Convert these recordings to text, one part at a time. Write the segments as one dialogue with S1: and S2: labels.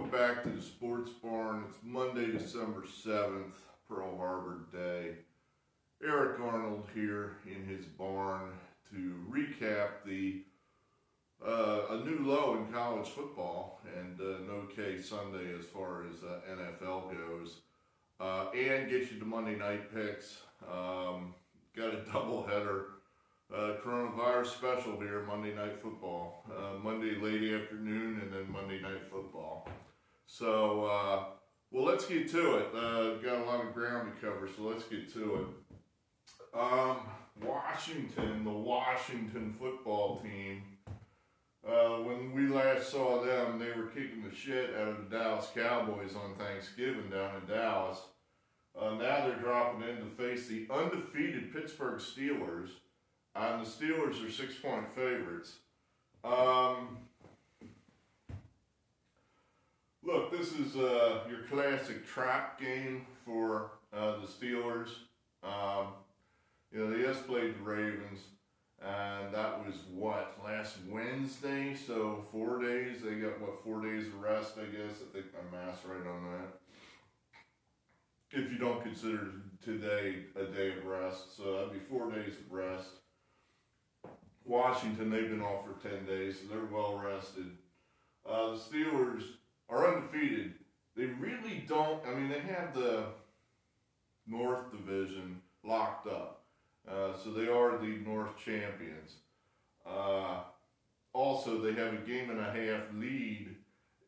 S1: welcome back to the Sports Barn. It's Monday, December 7th, Pearl Harbor Day. Eric Arnold here in his barn to recap a new low in college football and an okay Sunday as far as NFL goes, and get you the Monday night picks. Got a doubleheader. Coronavirus special here, Monday Night Football. Monday late afternoon and then Monday Night Football. So, well, let's get to it. Got a lot of ground to cover, so let's get to it. Washington, the Washington football team, when we last saw them, they were kicking the shit out of the Dallas Cowboys on Thanksgiving down in Dallas. Now they're dropping in to face the undefeated Pittsburgh Steelers. And the Steelers are 6-point favorites. Look, this is your classic trap game for the Steelers. They just played the Ravens, and that was last Wednesday? So 4 days. They got 4 days of rest, I guess. I think my math's right on that. If you don't consider today a day of rest, so that'd be 4 days of rest. Washington, they've been off for 10 days, so they're well rested. The Steelers are undefeated. They really don't, they have the North Division locked up. So they are the North champions. Also, they have a game and a half lead,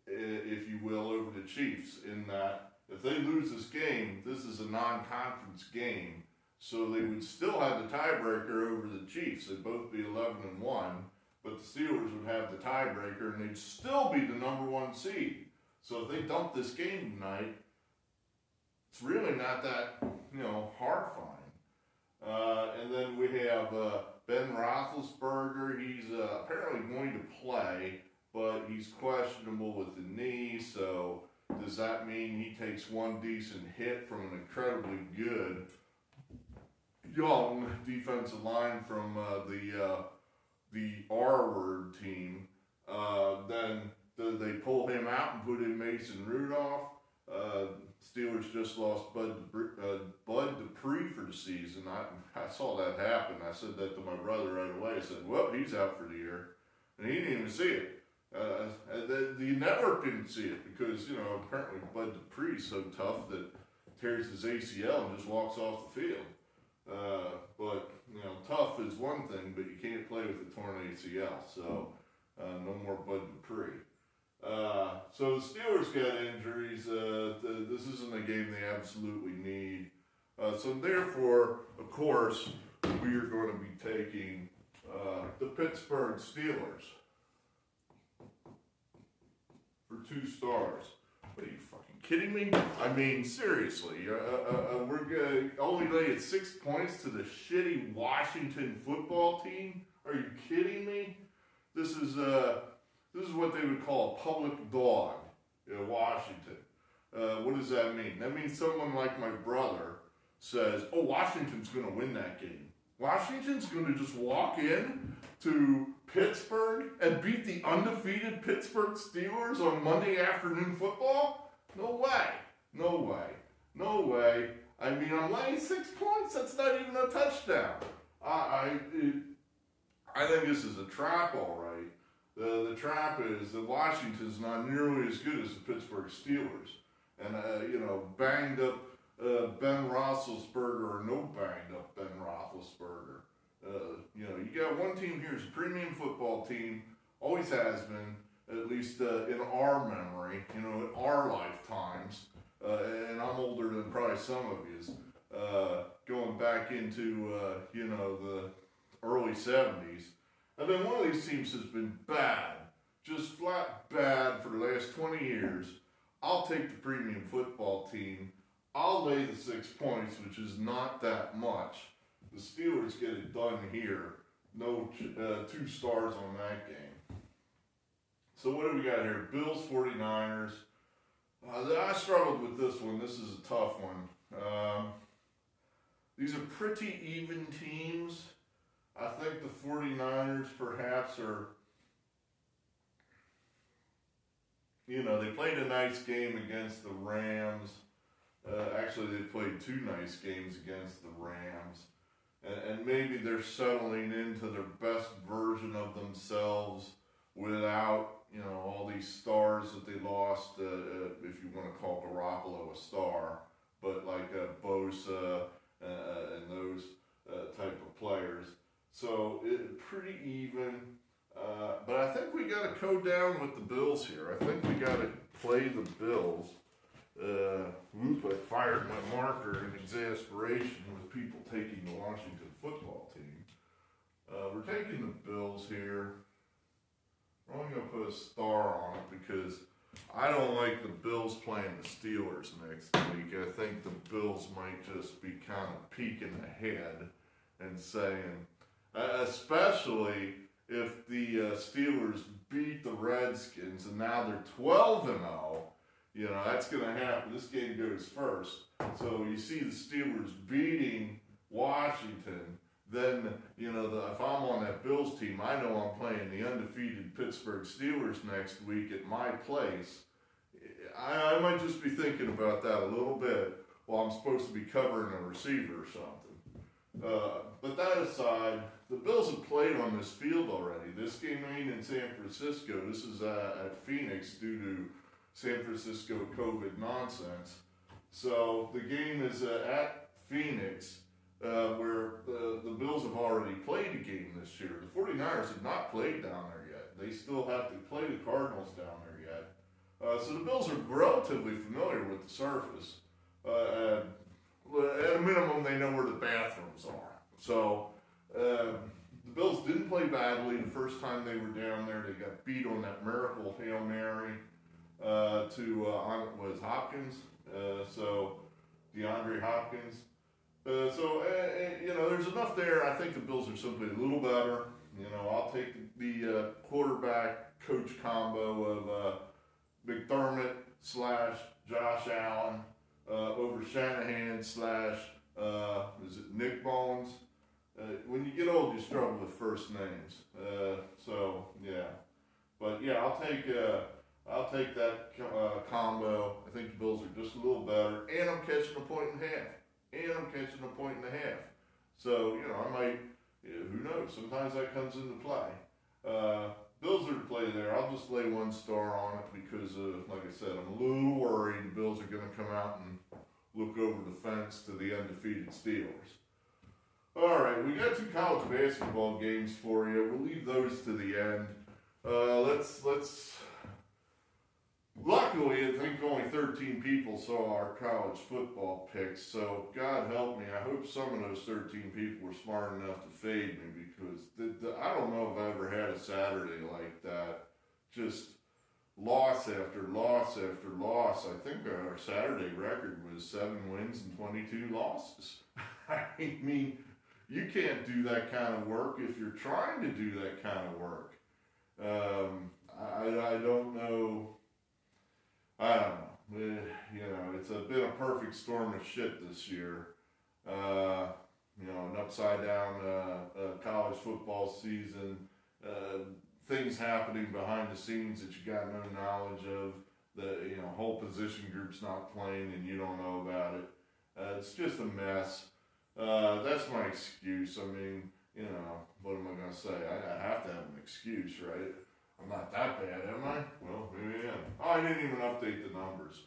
S1: if you will, over the Chiefs, in that if they lose this game, this is a non-conference game. So they would still have the tiebreaker over the Chiefs. They'd both be 11-1, but the Steelers would have the tiebreaker, and they'd still be the number one seed. So if they dump this game tonight, it's really not that, horrifying. And then we have Ben Roethlisberger. He's apparently going to play, but he's questionable with the knee. So does that mean he takes one decent hit from an incredibly good young defensive line from the R-word team? Then they pull him out and put in Mason Rudolph. Steelers just lost Bud Dupree for the season. I saw that happen. I said that to my brother right away. I said, well, he's out for the year. And he didn't even see it. The network didn't see it because, apparently Bud Dupree's so tough that tears his ACL and just walks off the field. But tough is one thing, but you can't play with a torn ACL, so no more Bud Dupree. So the Steelers got injuries. This isn't a game they absolutely need. So therefore, of course, we are going to be taking the Pittsburgh Steelers for 2 stars. What are you fucking kidding me? Seriously, we're going to only lay at 6 points to the shitty Washington football team? Are you kidding me? This is what they would call a public dog in Washington. What does that mean? That means someone like my brother says, oh, Washington's going to win that game. Washington's going to just walk in to Pittsburgh and beat the undefeated Pittsburgh Steelers on Monday afternoon football? No way. No way. No way. I'm laying 6 points. That's not even a touchdown. I think this is a trap, all right. The trap is that Washington's not nearly as good as the Pittsburgh Steelers. And, banged up Ben Roethlisberger or no banged up Ben Roethlisberger. You got one team here is a premium football team, always has been, at least in our memory, in our lifetimes. And I'm older than probably some of you, going back into, the early 70s. And then one of these teams has been bad, just flat bad for the last 20 years. I'll take the premium football team. I'll lay the 6 points, which is not that much. The Steelers get it done here. No 2 stars on that game. So what do we got here? Bills, 49ers. I struggled with this one. This is a tough one. These are pretty even teams. I think the 49ers perhaps are, they played a nice game against the Rams. Actually, they played 2 nice games against the Rams. And maybe they're settling into their best version of themselves without, all these stars that they lost, if you want to call Garoppolo a star, but like Bosa and those type of players. So pretty even. But I think we got to go down with the Bills here. I think we got to play the Bills. I fired my marker in exasperation with people taking the Washington football team. We're taking the Bills here. We're only going to put a star on it because I don't like the Bills playing the Steelers next week. I think the Bills might just be kind of peeking ahead and saying, especially if the Steelers beat the Redskins and now they're 12-0, that's going to happen. This game goes first. So you see the Steelers beating Washington, then, if I'm on that Bills team, I know I'm playing the undefeated Pittsburgh Steelers next week at my place. I might just be thinking about that a little bit while I'm supposed to be covering a receiver or something. But that aside, the Bills have played on this field already. This game ain't in San Francisco. This is at Phoenix due to San Francisco COVID nonsense. So the game is at Phoenix, where the Bills have already played a game this year. The 49ers have not played down there yet. They still have to play the Cardinals down there yet. So the Bills are relatively familiar with the surface. At a minimum, they know where the bathrooms are. So the Bills didn't play badly the first time they were down there. They got beat on that miracle Hail Mary to Hopkins. So DeAndre Hopkins. There's enough there. I think the Bills are simply a little better. I'll take the quarterback coach combo of McDermott / Josh Allen over Shanahan / is it Nick Bones? When you get old, you struggle with first names. I'll take that combo. I think the Bills are just a little better, and I'm catching a point and a half. So, I might, who knows, sometimes that comes into play. Bills are to play there. I'll just lay 1 star on it because, like I said, I'm a little worried the Bills are going to come out and look over the fence to the undefeated Steelers. All right, we got 2 college basketball games for you. We'll leave those to the end. Luckily, I think only 13 people saw our college football picks, so God help me. I hope some of those 13 people were smart enough to fade me because I don't know if I ever had a Saturday like that. Just loss after loss after loss. I think our Saturday record was 7 wins and 22 losses. I mean, you can't do that kind of work if you're trying to do that kind of work. I don't know. I don't know. It's been a perfect storm of shit this year. An upside down college football season. Things happening behind the scenes that you got no knowledge of. The whole position group's not playing and you don't know about it. It's just a mess. That's my excuse. I mean, what am I going to say? I have to have an excuse, right? I'm not that bad, am I? Well, maybe I am. Oh, I didn't even update the numbers.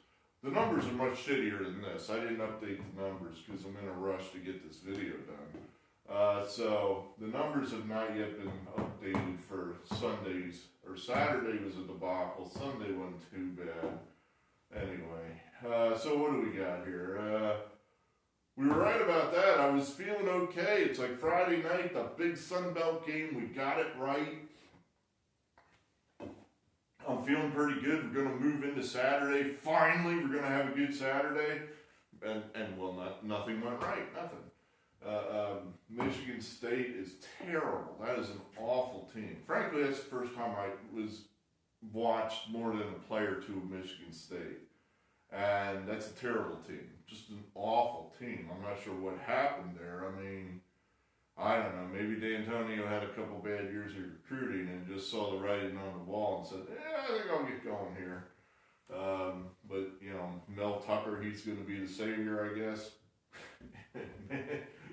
S1: The numbers are much shittier than this. I didn't update the numbers because I'm in a rush to get this video done. So the numbers have not yet been updated for Sundays. Or Saturday was a debacle. Sunday wasn't too bad. Anyway, so what do we got here? We were right about that. I was feeling okay. It's like Friday night, the big Sunbelt game. We got it right. I'm feeling pretty good. We're going to move into Saturday. Finally, we're going to have a good Saturday. Nothing went right. Nothing. Michigan State is terrible. That is an awful team. Frankly, that's the first time I watched more than a play or two of Michigan State. And that's a terrible team. Just an awful team. I'm not sure what happened there. I mean, I don't know. Maybe D'Antonio had a couple bad years of recruiting and just saw the writing on the wall and said, I think I'll get going here. But, Mel Tucker, he's going to be the savior, I guess.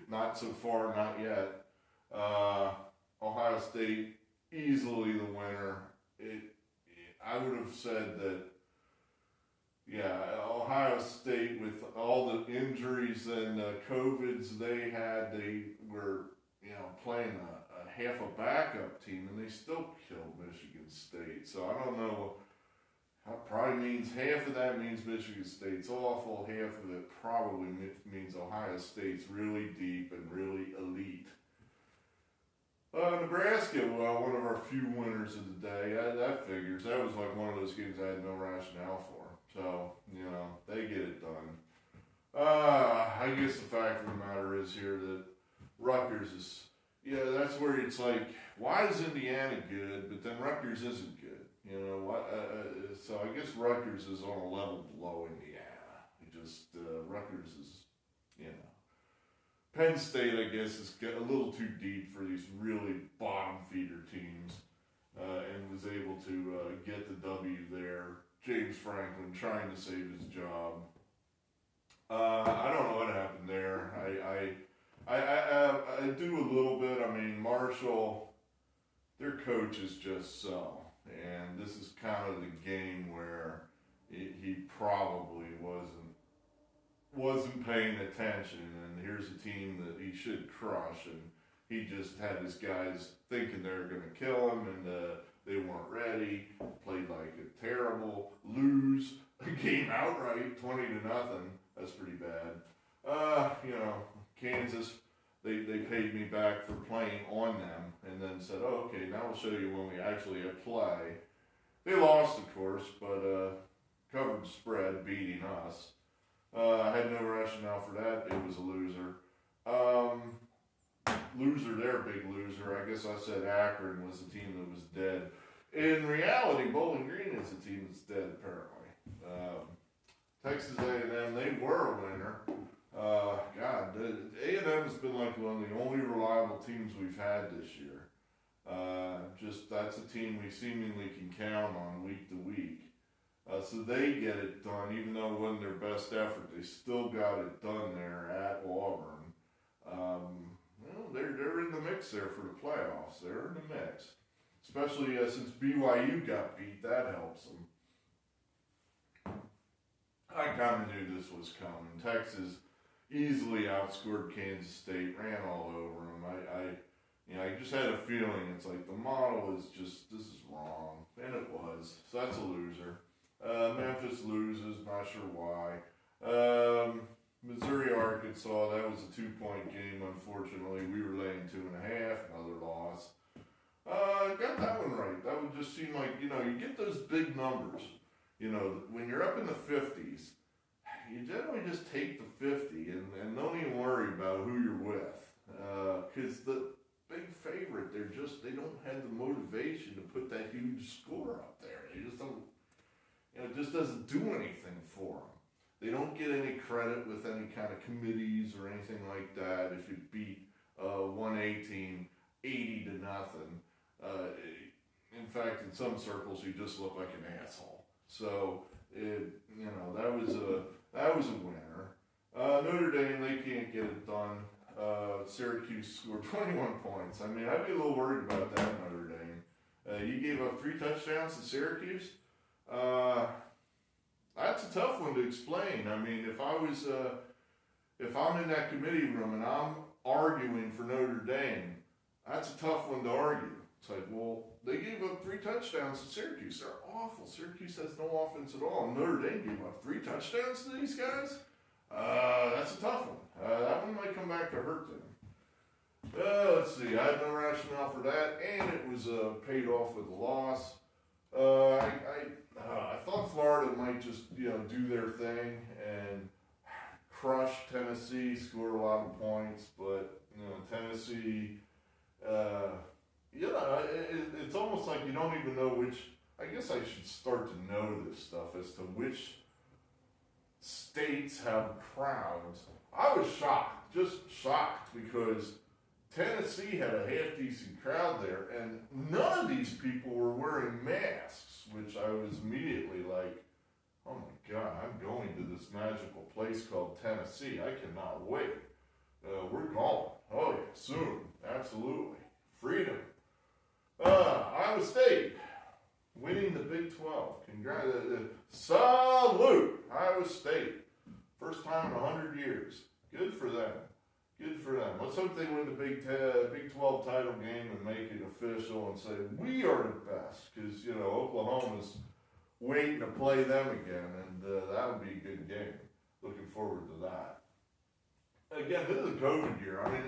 S1: Not so far, not yet. Ohio State, easily the winner. I would have said that, Ohio State, with all the injuries and COVIDs they had, they were, playing a half a backup team, and they still killed Michigan State. So I don't know. Probably means half of that means Michigan State's awful. Half of it probably means Ohio State's really deep and really elite. Nebraska, one of our few winners of the day. That figures. That was like one of those games I had no rationale for. So, they get it done. I guess the fact of the matter is here that Rutgers is, that's where it's like, why is Indiana good, but then Rutgers isn't good? So I guess Rutgers is on a level below Indiana. Rutgers is, Penn State, I guess, is a little too deep for these really bottom feeder teams, and was able to get the W there. James Franklin trying to save his job. I don't know what happened there. I do a little bit. I mean, Marshall, their coach is just so. And this is kind of the game where he probably wasn't paying attention, and here's a team that he should crush, and he just had his guys thinking they were going to kill him, and they weren't ready, played like a terrible, lose a game outright, 20-0. That's pretty bad. Kansas, they paid me back for playing on them, and then said, oh, okay, now we'll show you when we actually play. They lost, of course, but covered the spread, beating us. I had no rationale for that. It was a loser. Loser there, big loser. I guess I said Akron was the team that was dead. In reality, Bowling Green is the team that's dead, apparently. Texas A&M, they were a winner. A&M's been like one of the only reliable teams we've had this year. That's a team we seemingly can count on week to week. So they get it done, even though it wasn't their best effort. They still got it done there at Auburn. They're in the mix there for the playoffs. They're in the mix. Especially since BYU got beat, that helps them. I kind of knew this was coming. Texas easily outscored Kansas State, ran all over them. I just had a feeling it's like the model is just, this is wrong, and it was. So that's a loser. Memphis loses, not sure why. Missouri, Arkansas, that was a 2-point game, unfortunately. We were laying 2.5, another loss. Got that one right. That would just seem like, you get those big numbers. When you're up in the 50s, you generally just take the 50 and don't even worry about who you're with. Because the big favorite, they don't have the motivation to put that huge score up there. They just don't, it just doesn't do anything for them. They don't get any credit with any kind of committees or anything like that if you beat 118 80-0. In fact, in some circles, you just look like an asshole. So, that was a winner. Notre Dame, they can't get it done. Syracuse scored 21 points. I mean, I'd be a little worried about that, Notre Dame. You gave up 3 touchdowns to Syracuse. That's a tough one to explain. I mean, if I'm in that committee room and I'm arguing for Notre Dame, that's a tough one to argue. It's like, well, they gave up 3 touchdowns to Syracuse. They're awful. Syracuse has no offense at all. Notre Dame gave up 3 touchdowns to these guys? That's a tough one. That one might come back to hurt them. Let's see. I had no rationale for that, and it was paid off with a loss. I thought Florida might just, do their thing and crush Tennessee, score a lot of points, but, Tennessee, it's almost like you don't even know which, I guess I should start to know this stuff as to which states have crowds. I was shocked, just shocked, because Tennessee had a half-decent crowd there, and none of these people were wearing masks, which I was immediately like, Oh my God, I'm going to this magical place called Tennessee. I cannot wait. We're going. Oh yeah, soon. Absolutely. Freedom. Iowa State winning the Big 12. Salute, Iowa State. First time in 100 years. Good for them. Good for them. Let's hope they win the Big 12 title game and make it official and say, we are the best. Because, Oklahoma's waiting to play them again, and that'll be a good game. Looking forward to that. Again, this is a COVID year. I mean,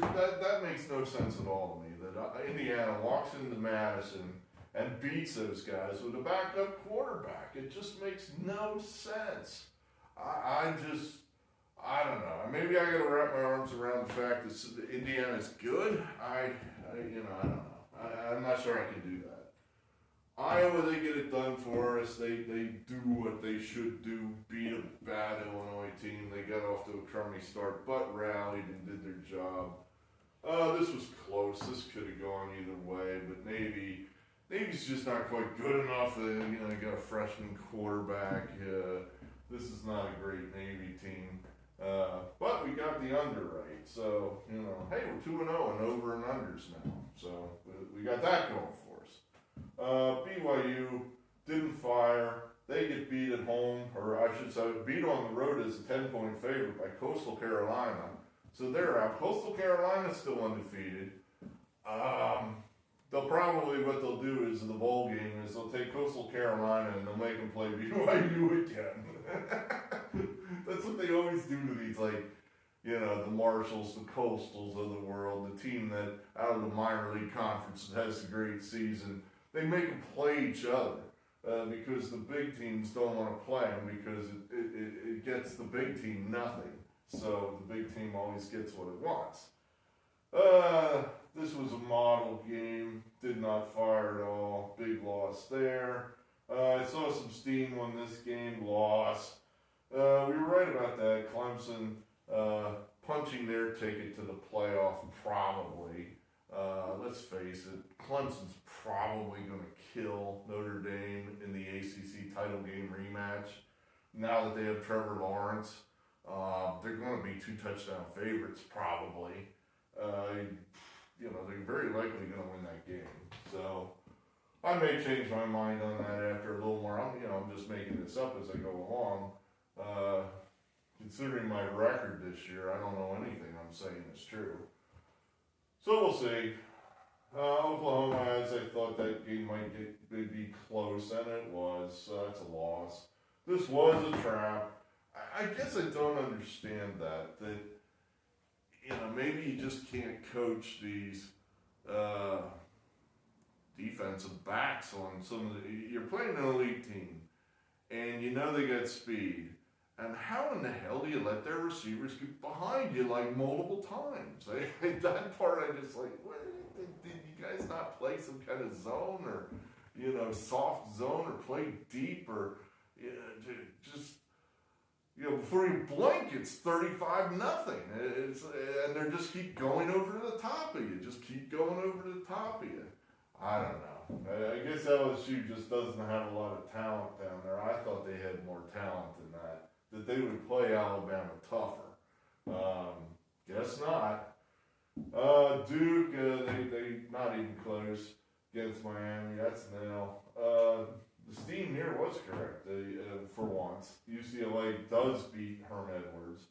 S1: that makes no sense at all to me, that Indiana walks into Madison and beats those guys with a backup quarterback. It just makes no sense. I don't know. Maybe I got to wrap my arms around the fact that Indiana's good. I don't know. I'm not sure I can do that. Iowa, they get it done for us. They do what they should do, beat a bad Illinois team. They got off to a crummy start, but rallied and did their job. This was close. This could have gone either way, but Navy's just not quite good enough. They got a freshman quarterback. This is not a great Navy team. But we got the under right. So, hey, we're 2-0 and over and unders now. So we got that going for us. BYU didn't fire. They get beat at home, or I should say beat on the road as a 10-point favorite by Coastal Carolina. So they're out. Coastal Carolina's still undefeated. What they'll do is in the bowl game is they'll take Coastal Carolina and they'll make them play BYU again. That's what they always do to these, the Marshalls, the Coastals of the world, the team that out of the minor league conference that has a great season. They make them play each other because the big teams don't want to play them because it gets the big team nothing. So the big team always gets what it wants. This was a model game. Did not fire at all. Big loss there. I saw some steam on this game. Loss. We were right about that. Clemson punching their ticket to the playoff probably. Let's face it, Clemson's probably going to kill Notre Dame in the ACC title game rematch. Now that they have Trevor Lawrence, they're going to be 2-touchdown favorites probably. They're very likely going to win that game. So I may change my mind on that after a little more. I'm just making this up as I go along. Considering my record this year, I don't know anything I'm saying is true. So we'll see. Oklahoma, as I thought that game might be close, and it was. So that's a loss. This was a trap. I guess I don't understand that maybe you just can't coach these defensive backs on some of you're playing an elite team, and they got speed. And how in the hell do you let their receivers get behind you multiple times? That part I just what, did you guys not play some kind of zone or, soft zone or play deep or just, before you blink, it's 35-0. And they just keep going over to the top of you. Just keep going over to the top of you. I don't know. I guess LSU just doesn't have a lot of talent down there. I thought they had more talent than that they would play Alabama tougher. Guess not. Duke, they not even close against Miami. That's an L. The steam here was correct for once. UCLA does beat Herm Edwards.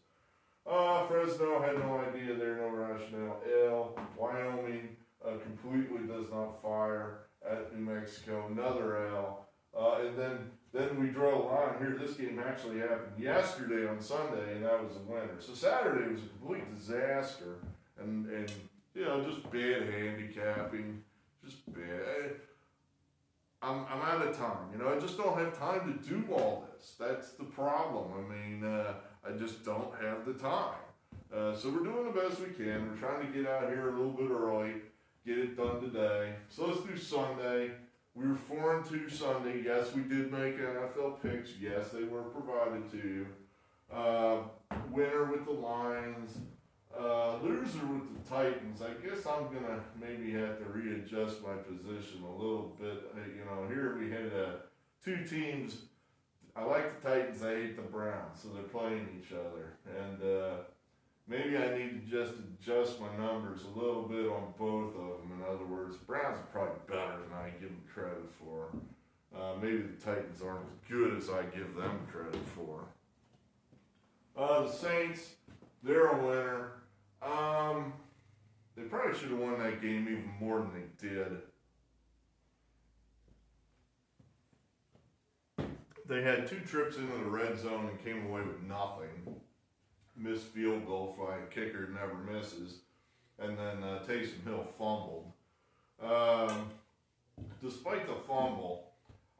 S1: Fresno had no idea there, no rationale. L. Wyoming completely does not fire at New Mexico. Another L. And then we draw a line here. This game actually happened yesterday on Sunday, and that was a winner. So Saturday was a complete disaster, and just bad handicapping, just bad. I'm out of time. I just don't have time to do all this. That's the problem. I just don't have the time. So we're doing the best we can. We're trying to get out here a little bit early, get it done today. So let's do Sunday. We were 4-2 Sunday. Yes, we did make NFL picks. Yes, they were provided to you. Winner with the Lions. Loser with the Titans. I guess I'm going to maybe have to readjust my position a little bit. Here we had two teams I like the Titans, I hate the Browns, so they're playing each other. And maybe I need to just adjust my numbers a little bit on both of them. In other words, the Browns are probably better than I give them credit for. Maybe the Titans aren't as good as I give them credit for. The Saints, they're a winner. They probably should have won that game even more than they did. They had 2 trips into the red zone and came away with nothing. Missed field goal by a kicker never misses. And then Taysom Hill fumbled. Despite the fumble,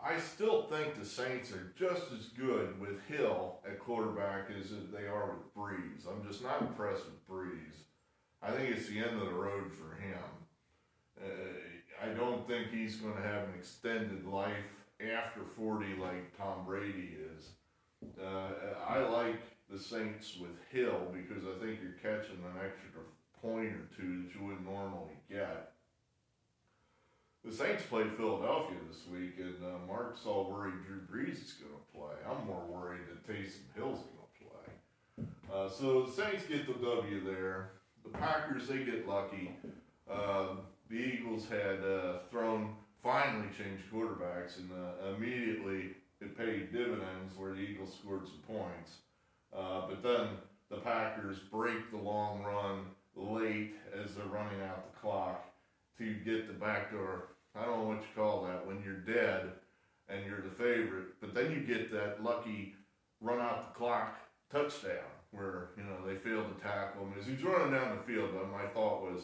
S1: I still think the Saints are just as good with Hill at quarterback as they are with Breeze. I'm just not impressed with Breeze. I think it's the end of the road for him. I don't think he's going to have an extended life after 40 like Tom Brady is. I like the Saints with Hill because I think you're catching an extra point or two that you wouldn't normally get. The Saints played Philadelphia this week, and Mark's all worried Drew Brees is going to play. I'm more worried that Taysom Hill's going to play. So the Saints get the W there. The Packers, they get lucky. The Eagles had finally changed quarterbacks, and immediately it paid dividends where the Eagles scored some points. But then the Packers break the long run late as they're running out the clock to get the backdoor. I don't know what you call that when you're dead and you're the favorite, but then you get that lucky run out the clock touchdown where, they failed to tackle him. As he's running down the field, my thought was,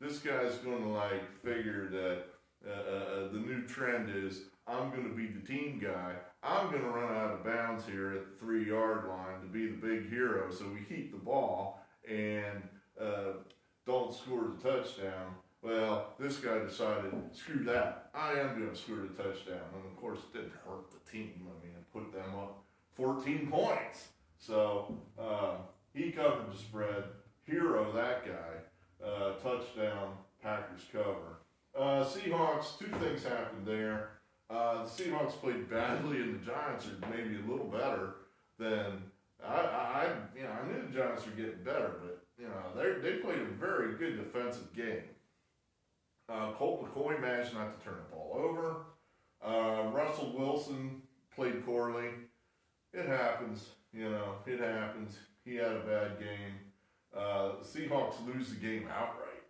S1: this guy's going to figure that the new trend is I'm going to be the team guy. I'm going to run out of bounds here at the 3-yard line to be the big hero, so we keep the ball and don't score the touchdown. Well, this guy decided, screw that. I am going to score the touchdown. And, of course, it didn't hurt the team. It put them up 14 points. So he covered the spread. Hero, that guy. Touchdown, Packers cover. Seahawks, 2 things happened there. The Seahawks played badly, and the Giants are maybe a little better than I knew the Giants were getting better, but they played a very good defensive game. Colt McCoy managed not to turn the ball over. Russell Wilson played poorly. It happens, it happens. He had a bad game. The Seahawks lose the game outright,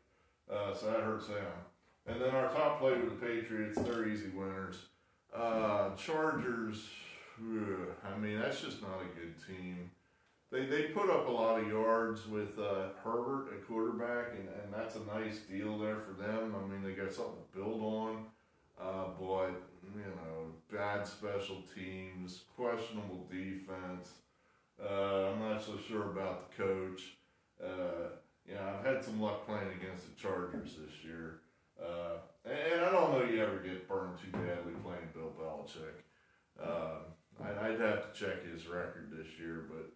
S1: so that hurts them. And then our top player with the Patriots, they're easy winners. Chargers, that's just not a good team. They put up a lot of yards with Herbert at quarterback, and that's a nice deal there for them. They got something to build on. But, bad special teams, questionable defense. I'm not so sure about the coach. I've had some luck playing against the Chargers this year. And I don't know you ever get burned too badly playing Bill Belichick. I'd have to check his record this year, but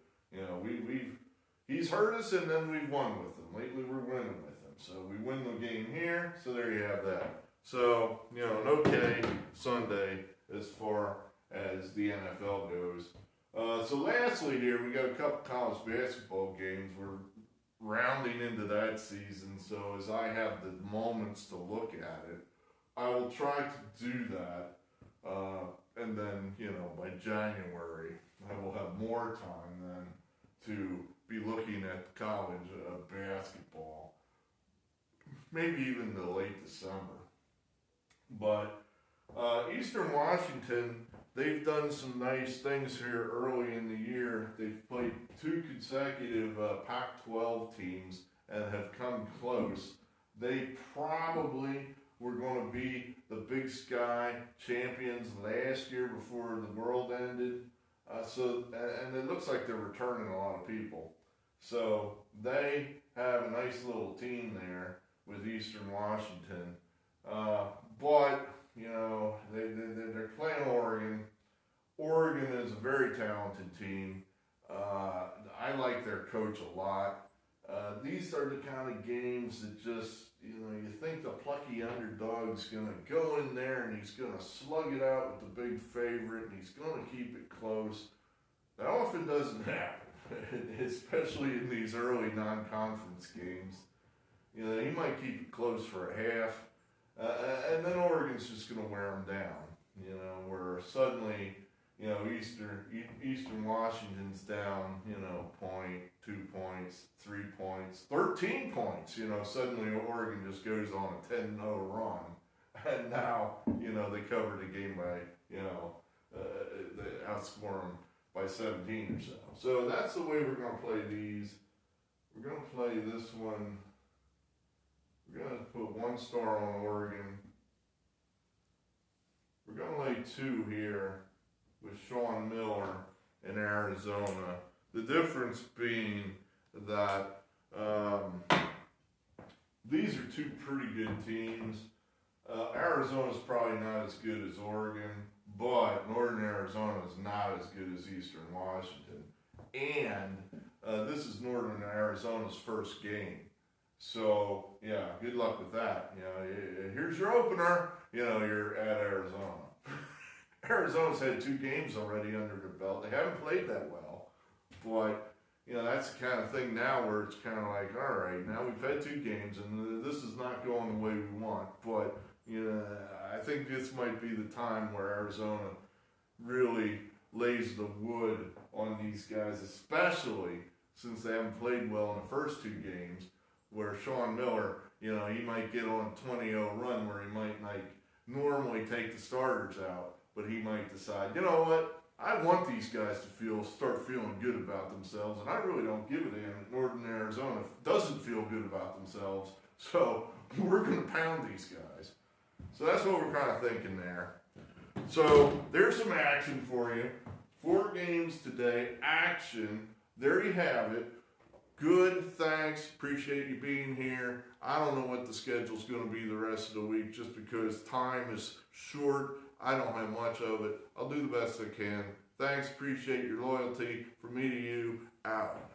S1: he's hurt us and then we've won with him. Lately we're winning with him. So we win the game here, so there you have that. So, an okay Sunday as far as the NFL goes. So lastly here, we got a couple college basketball games. We're rounding into that season, so as I have the moments to look at it, I will try to do that. And then, by January, I will have more time then to be looking at college basketball. Maybe even the late December. But Eastern Washington, they've done some nice things here early in the year. They've played 2 consecutive Pac-12 teams and have come close. They probably were going to be the Big Sky champions last year before the world ended. And it looks like they're returning a lot of people. So they have a nice little team there with Eastern Washington. But, they're playing Oregon. Oregon is a very talented team. I like their coach a lot. These are the kind of games that just, you think the plucky underdog's going to go in there and he's going to slug it out with the big favorite and he's going to keep it close. That often doesn't happen, especially in these early non-conference games. He might keep it close for a half, and then Oregon's just going to wear them down, where suddenly, Eastern Washington's down, point, 2 points, 3 points, 13 points. Suddenly Oregon just goes on a 10-0 run. And now, they cover the game by, they outscore them by 17 or so. So that's the way we're going to play these. We're going to play this one. We're going to put 1 star on Oregon. We're going to lay 2 here with Sean Miller in Arizona. The difference being that these are 2 pretty good teams. Arizona's probably not as good as Oregon, but Northern Arizona is not as good as Eastern Washington. And this is Northern Arizona's first game. So, yeah, good luck with that. Here's your opener. You're at Arizona. Arizona's had 2 games already under their belt. They haven't played that well. But, that's the kind of thing now where it's kind of like, all right, now we've had 2 games and this is not going the way we want. But, I think this might be the time where Arizona really lays the wood on these guys, especially since they haven't played well in the first 2 games, where Sean Miller, he might get on a 20-0 run where he might normally take the starters out, but he might decide, you know what, I want these guys to start feeling good about themselves, and I really don't give a damn that Northern Arizona doesn't feel good about themselves, so we're going to pound these guys. So that's what we're kind of thinking there. So there's some action for you. 4 games today, action. There you have it. Good, thanks. Appreciate you being here. I don't know what the schedule's going to be the rest of the week just because time is short. I don't have much of it. I'll do the best I can. Thanks. Appreciate your loyalty. From me to you, out.